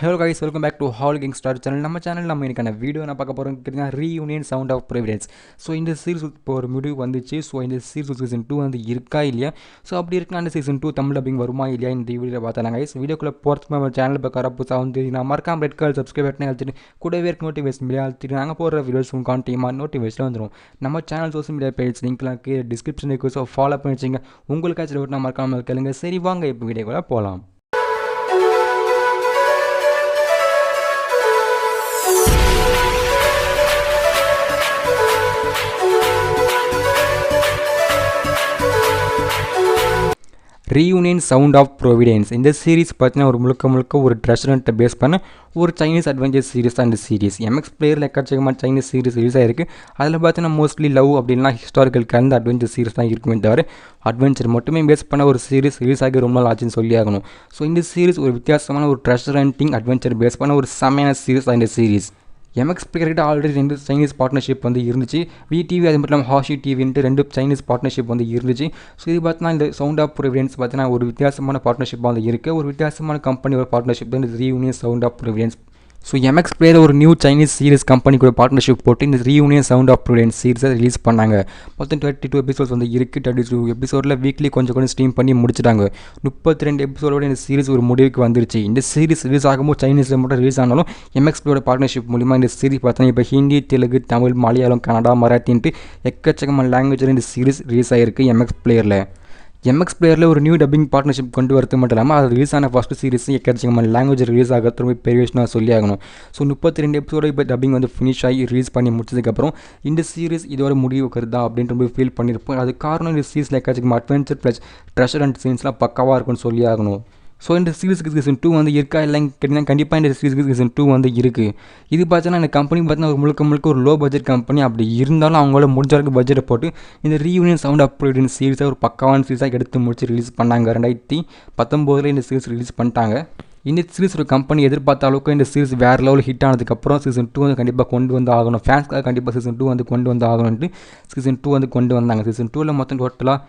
Hello guys, welcome back to Hall Gangstar channel. நம்ம channel நம்ம இன்னைக்கான வீடியோ நான் பார்க்க போகிறோம் கேட்டிங்கன்னா reunion sound of Providence. So இந்த சீரிஸ் இப்போ ஒரு முடிவு வந்துச்சு. ஸோ இந்த சீரிஸ் சீசன் 2 வந்து இருக்கா இல்லையா, ஸோ அப்படி இருக்குன்னா அந்த சீசன் 2 தமிழ் டப்பிங் வருமா இல்லையா இந்த வீடியோ பார்த்தலாம் guys. வீடியோக்குள்ளே போகிறதுக்கு நம்ம சேனல் பார்க்குற புதுசாக வந்து நான் மறக்காம ரெட் கலர் சப்ஸ்கிரைப் பட்டனை அழுத்திட்டு கூடவே இருக்க நோட்டிஃபிகேஷன் மீடியா அழுத்திட்டு நாங்கள் போடுற வீடியோஸ் கான்டீமாக நோட்டிஃபிகேஷன் வந்துடும். நம்ம சேனல் சோஷியல் மீடியா பேஜ் லிங்க்லாம் டிஸ்கிரிப்ஷன் இருக்குது. ஸோ ஃபாலோ பண்ணி வச்சுங்க. உங்களுக்காச்சும் நான் மறக்காமல் கேளுங்க. சரி வாங்க இப்போ வீடியோக்குள்ளே போகலாம். ரீயூனியன் சவுண்ட் ஆஃப் ப்ரொவிடன்ஸ் இந்த சீரிஸ் பார்த்தீங்கன்னா ஒரு முழுக்க ஒரு ட்ரெஷரண்ட்டை பேஸ் பண்ண ஒரு சைனீஸ் அட்வென்ச்சர் சீரிஸ் தான் இந்த சீரிஸ். Mxplayer எக்கச்சக்கமாக சைனீஸ் சீரிஸ் ரிலீஸ் ஆகிருக்கு. அதில் பார்த்தீங்கன்னா மோஸ்ட்லி லவ் அப்படின்னா ஹிஸ்டாரிக்கல் கலந்த அட்வென்ச்சர் சீரிஸ் தான் இருக்குமே தவிர அட்வென்ச்சர் மட்டுமே பேஸ் பண்ண ஒரு சீரிஸ் ரிலீஸ் ஆகி ரொம்ப நாள் ஆச்சுன்னு சொல்லி ஆகணும். ஸோ இந்த சீரிஸ் ஒரு வித்தியாசமான ஒரு ட்ரெஷர் ஹண்டிங் அட்வென்ச்சர் பேஸ் பண்ண ஒரு செமையான சீரிஸ் தான் இந்த சீரிஸ். Mxplayer கிட்ட ஆல்ரெடி 2 சைனீஸ் பார்ட்னர்ஷிப் வந்து இருந்துச்சு. VTV அது மட்டும் இல்லாமல் ஹாஷி டிவின்ட்டு 2 சைனீஸ் பார்ட்னர்ஷிப் வந்து இருந்துச்சு. ஸோ இது பார்த்தீங்கன்னா இந்த சவுண்ட் ஆஃப் ப்ரொவிடன்ஸ் பார்த்தீங்கன்னா ஒரு வித்தியாசமான பார்ட்னர்ஷிப்பாக வந்து இருக்குது. ஒரு வித்தியாசமான கம்பெனி ஒரு பார்ட்னர்ஷிப் தான் இந்த reunion sound of Providence. So Mxplayer ஒரு நியூ சைனீஸ் சீரிஸ் கம்பெனி கூட பார்ட்னர்ஷிப் போட்டு இந்த ரீயூனியன் சவுண்ட் ஆஃப் ப்ரொவிடன்ஸ் சீரிஸை ரிலீஸ் பண்ணாங்க. மொத்தம் 22 எபிசோட்ஸ் வந்து இருக்குது. 22 எபிசோடில் வீக்லி கொஞ்சம் ஸ்ட்ரீம் பண்ணி முடிச்சிட்டாங்க. 32 எபிசோடோட இந்த சீரிஸ் ஒரு முடிவுக்கு வந்துருச்சு. இந்த சீரிஸ் ரிலீஸ் ஆகும்போது சைனீஸில் மட்டும் ரிலீஸ் ஆனாலும் Mxplayer பார்ட்னர்ஷிப் மூலிமா இந்த சீரிஸ் பார்த்தீங்கன்னா இப்போ ஹிந்தி, தெலுங்கு, தமிழ், மலையாளம், கன்னடா, மராத்தின்ட்டு எக்கச்சக்கமான லாங்குவேஜில் இந்த சீரிஸ் ரிலீஸ் ஆகிருக்கு Mxplayerல. Mxplayerல ஒரு நியூ டப்பிங் பார்ட்னர்ஷிப் கொண்டு வரது மட்டும் இல்லாமல் அது ரிலீஸ் ஆன ஃபஸ்ட்டு சீரிஸ் எக்கச்சக்கமான லாங்குவேஜ் ரிலீஸ் ஆகிறது ரொம்ப பெரிய விஷயம் சொல்லி ஆகணும். ஸோ 32 எபிசோடு இப்போ டப்பிங் வந்து ஃபினிஷ் ஆகி ரிலீஸ் பண்ணி முடிச்சதுக்கப்புறம் இந்த சீரிஸ் இதோட முடிவு கருதா அப்படின்ட்டு ரொம்ப ஃபீல் பண்ணியிருப்போம். அது காரணம் இந்த சீரிஸில் எக்கச்சக்கமாக அட்வென்ச்சர் ப்ளஸ் ட்ரெஷர் அண்ட் சீன்ஸ்லாம் பக்காவாக இருக்கும்னு சொல்லி ஆகணும். ஸோ இந்த சீரிஸ்க்கு சீசன் 2 வந்து இருக்கா இல்லைன்னு கேட்டிங்கன்னா கண்டிப்பாக இந்த சீரிஸ்க்கு சீசன் 2 வந்து இருக்குது. இது பார்த்தீங்கன்னா இந்த கம்பெனி பார்த்தீங்கன்னா ஒரு முழுக்க ஒரு லோ பட்ஜெட் கம்பெனி. அப்படி இருந்தாலும் அவங்களோட முடிஞ்ச வரைக்கும் பட்ஜெட்டை போட்டு இந்த ரீயூனியன் சவுண்ட் ஆஃப் ப்ரொவிடன்ஸ் சீரிஸை ஒரு பக்காவான சீரிஸாக எடுத்து முடிச்சு ரிலீஸ் பண்ணாங்க. 2019 இந்த சீரிஸ் ரிலீஸ் பண்ணிட்டாங்க. இந்த சீரிஸ் ஒரு கம்பெனி எதிர்பார்த்த அளவுக்கு இந்த சீரிஸ் வேறு லெவலில் ஹிட் ஆனதுக்கப்புறம் சீசன் 2 வந்து கண்டிப்பாக கொண்டு வந்து ஆகணும். ஃபேன்ஸ்க்காக கண்டிப்பாக சீசன் 2 வந்து கொண்டு வந்து ஆகணும்ட்டு சீசன் 2 வந்து கொண்டு வந்தாங்க. சீசன் 2ல் மொத்தம் டோட்டலாக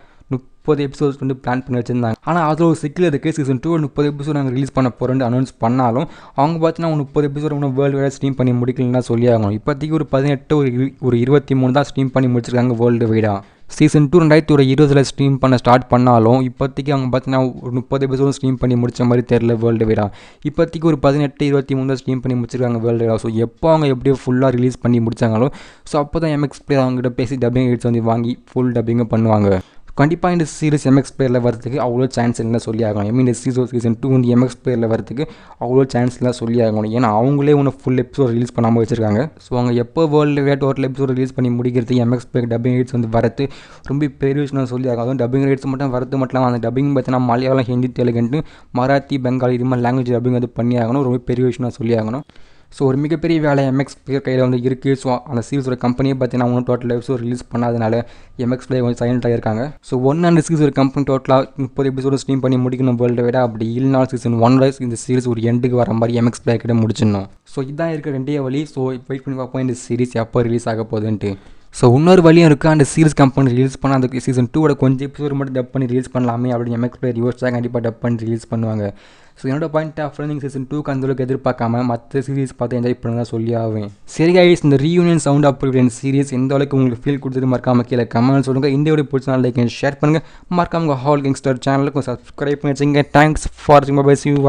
30 எபிசோட்ஸ் வந்து பிளான் பண்ணி வச்சுருந்தாங்க. ஆனால் அதில் ஒரு சிக்கல் இருக்குது. சீசன் 2 30 எபிசோட் நாங்கள் ரிலீஸ் பண்ண போகிறோன்னு அனௌன்ஸ் பண்ணாலும் அவங்க பார்த்தீங்கன்னா 30 எபிசோட் இன்னும் வேர்ல்டு வைடாக ஸ்ட்ரீம் பண்ணி முடிக்கலன்னா சொல்லி ஆகணும். இப்போதைக்கு ஒரு 18 ஒரு 23 தான் ஸ்ட்ரீம் பண்ணி முடிச்சிருக்காங்க வேர்ல்டு வைடாக. சீசன் 2 2020 ஸ்ட்ரீம் பண்ண ஸ்டார்ட் பண்ணாலும் இப்போதைக்கு அவங்க பார்த்தீங்கன்னா ஒரு 30 எபிசோடு ஸ்ட்ரீம் பண்ணி முடிச்ச மாதிரி தெரியல வேர்ல்டு வைடாக. இப்போதைக்கு ஒரு 18 23 ஸ்ட்ரீம் பண்ணி முடிச்சிருக்காங்க வேர்ல்டு வைடாக. ஸோ எப்போ அவங்க எப்படியோ ஃபுல்லாக ரிலீஸ் பண்ணி முடிச்சாங்களோ ஸோ அப்போ தான் Mxplayer அவங்ககிட்ட பேசி டப்பிங் ரைட்ஸ் வந்து வாங்கி ஃபுல் டப்பிங்கும் பண்ணுவாங்க. கண்டிப்பாக இந்த சீரிஸ் Mxplayerல வரதுக்கு அவ்வளோ சான்ஸ் இல்லை சொல்லி ஆகணும். இந்த சீசன் 2 வந்து Mxplayerல வரதுக்கு அவ்வளோ சான்ஸ் இல்லை சொல்லி ஆகணும். ஏன்னா அவங்களே ஒன்று ஃபுல் எபிசோட் ரிலீஸ் பண்ணாமல் வச்சுருக்காங்க. ஸோ அவங்க எப்போ world wide total episode release பண்ணி முடிக்கிறதுக்கு Mxplayer டப்பிங் ரைட்ஸ் வந்து வரது ரொம்ப பெரிய விஷயம் சொல்லி ஆகும். அதுவும் டப்பிங் ரைட்ஸ் மட்டும் வரது மட்டும் இல்லாமல் அந்த டப்பிங் பார்த்தீங்கன்னா மலையாளம், ஹிந்தி, தெலுங்குன்ட்டு மராத்தி, பெங்காலி இது மாதிரி லாங்குவேஜ் டப்பிங் வந்து பண்ணி ஆகணும். ரொம்ப பெரிய விஷயம் சொல்லி ஆகணும். ஸோ ஒரு மிகப்பெரிய வேலை Mxplayer கையில் வந்து இருக்குது. ஸோ அந்த சீரிஸோட கம்பெனியை பார்த்தீங்கன்னா அவங்க டோட்டல் எபிசோட் ரிலீஸ் பண்ணாதனால Mxplayer கொஞ்சம் சைலண்ட்டாக இருக்காங்க. ஸோ அந்த சீரிஸ் ஒரு கம்பெனி டோட்டலாக 30 எபிசோடு ஸ்ட்ரீம் பண்ணி முடிக்கணும் வேர்ல்டு வைடாக. அப்படி இல்லைனா சீசன் 1 இந்த சீரிஸ் ஒரு எண்டுக்கு வர மாதிரி Mxplayer கிட்ட முடிச்சிடணும். ஸோ இதான் இருக்க 2 வழி. ஸோ வெயிட் பண்ணி பார்ப்போம் இந்த சீரிஸ் எப்போ ரிலீஸ் ஆக போகுதுன்ட்டு. ஸோ இன்னொரு வழியும் இருக்குது. அந்த சீரிஸ் கம்பெனி ரிலீஸ் பண்ணால் அந்த சீசன் 2 கொஞ்சம் எபிசோடு மட்டும் டப் பண்ணி ரிலீஸ் பண்ணலாமே அப்படின்னு Mxplayer யோசிச்சா கண்டிப்பாக டப் பண்ணி ரிலீஸ் பண்ணுவாங்க. ஸோ என்னோட பாயிண்ட் ஆஃப் நீங்கள் சீசன் 2 அந்தளவுக்கு எதிர்பார்க்காம மற்ற சீரிஸ் பார்த்து என்ஜாய் பண்ண தான் சொல்லி ஆகும். சரி கைஸ், இந்த reunion sound of providence series எந்த அளவுக்கு உங்களுக்கு ஃபீல் கொடுத்தது மறக்காம கீழே கமெண்ட் சொல்லுங்கள். இந்த வீடியோ பிடிச்சா லைக் அண்ட் ஷேர் பண்ணுங்கள். மறக்காம உங்கள் ஹால் கிங்ஸ்டர் சேனலுக்கு சப்ஸ்கிரைப் பண்ணி வச்சுங்க. தேங்க்ஸ் ஃபார் வாட்சிங். Bye, see you.